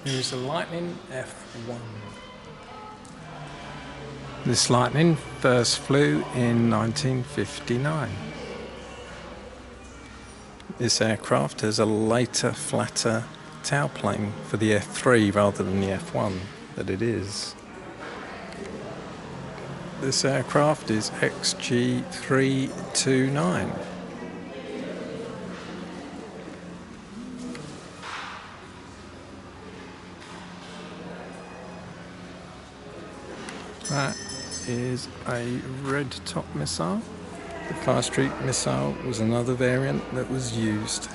Here's a Lightning F1. This Lightning first flew in 1959. This aircraft has a later, flatter tailplane for the F3 rather than the F1 that it is. This aircraft is XG329. That is a red top missile. The Fire Street missile was another variant that was used.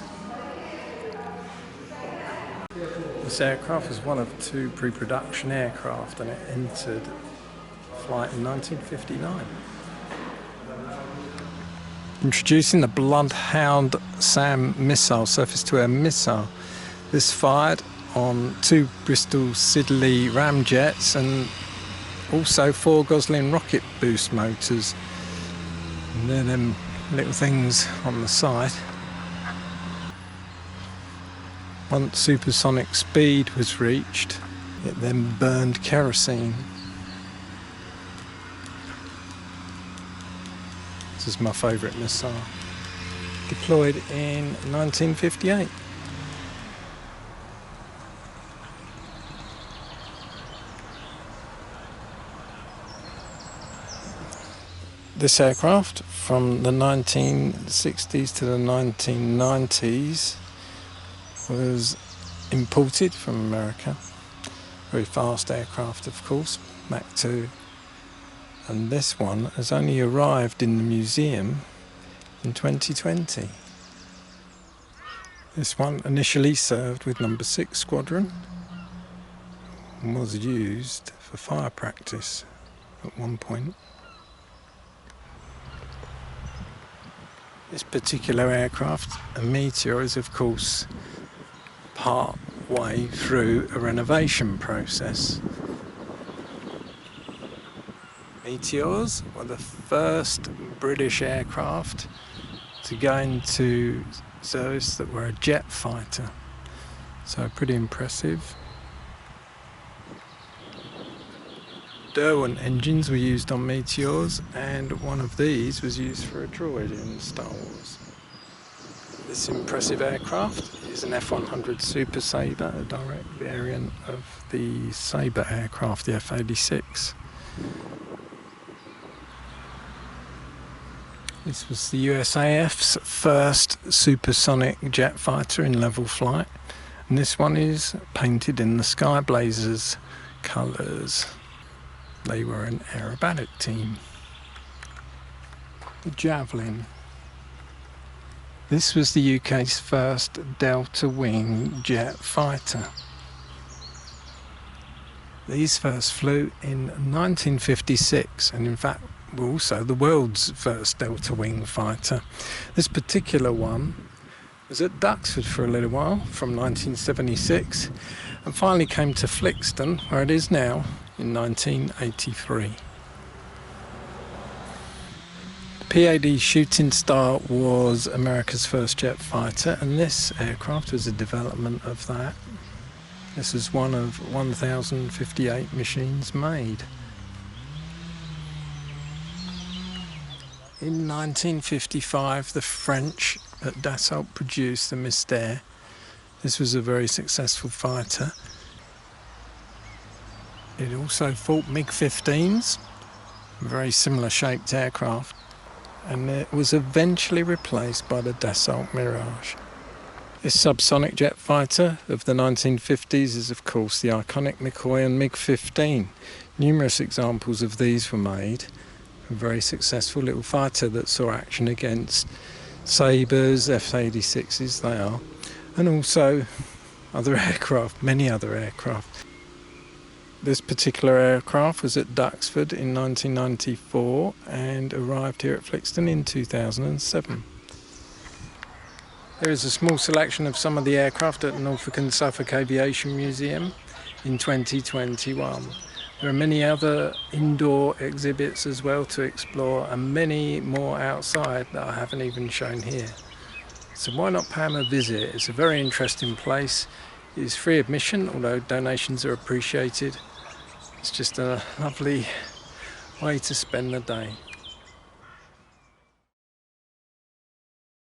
This aircraft was one of two pre-production aircraft and it entered flight in 1959. Introducing the Bloodhound SAM missile, surface-to-air missile. This fired on two Bristol Siddeley ramjets and also 4 Gosling rocket boost motors. And they're them little things on the side. Once supersonic speed was reached, it then burned kerosene. This is my favourite missile. Deployed in 1958. This aircraft from the 1960s to the 1990s was imported from America. Very fast aircraft, of course, Mach 2. And this one has only arrived in the museum in 2020. This one initially served with number 6 Squadron and was used for fire practice at one point. This particular aircraft, a Meteor, is of course part way through a renovation process. Meteors were the first British aircraft to go into service that were a jet fighter, so pretty impressive. Derwent engines were used on Meteors, and one of these was used for a droid in Star Wars. This impressive aircraft is an F-100 Super Sabre, a direct variant of the Sabre aircraft, the F-86. This was the USAF's first supersonic jet fighter in level flight, and this one is painted in the Sky Blazers colours. They were an aerobatic team. The Javelin. This was the UK's first delta wing jet fighter. These first flew in 1956 and in fact were also the world's first delta wing fighter. This particular one was at Duxford for a little while from 1976 and finally came to Flixton, where it is now, in 1983. The PAD Shooting Star was America's first jet fighter, and this aircraft was a development of that. This is one of 1,058 machines made. In 1955, the French at Dassault produced the Mystere. This was a very successful fighter. It also fought MiG-15s, very similar shaped aircraft, and it was eventually replaced by the Dassault Mirage. This subsonic jet fighter of the 1950s is of course the iconic Mikoyan MiG-15. Numerous examples of these were made. A very successful little fighter that saw action against Sabres, F-86s they are, and also other aircraft, many other aircraft. This particular aircraft was at Duxford in 1994 and arrived here at Flixton in 2007. There is a small selection of some of the aircraft at Norfolk and Suffolk Aviation Museum in 2021. There are many other indoor exhibits as well to explore and many more outside that I haven't even shown here. So why not pay them a visit? It's a very interesting place. is free admission, although donations are appreciated. It's just a lovely way to spend the day.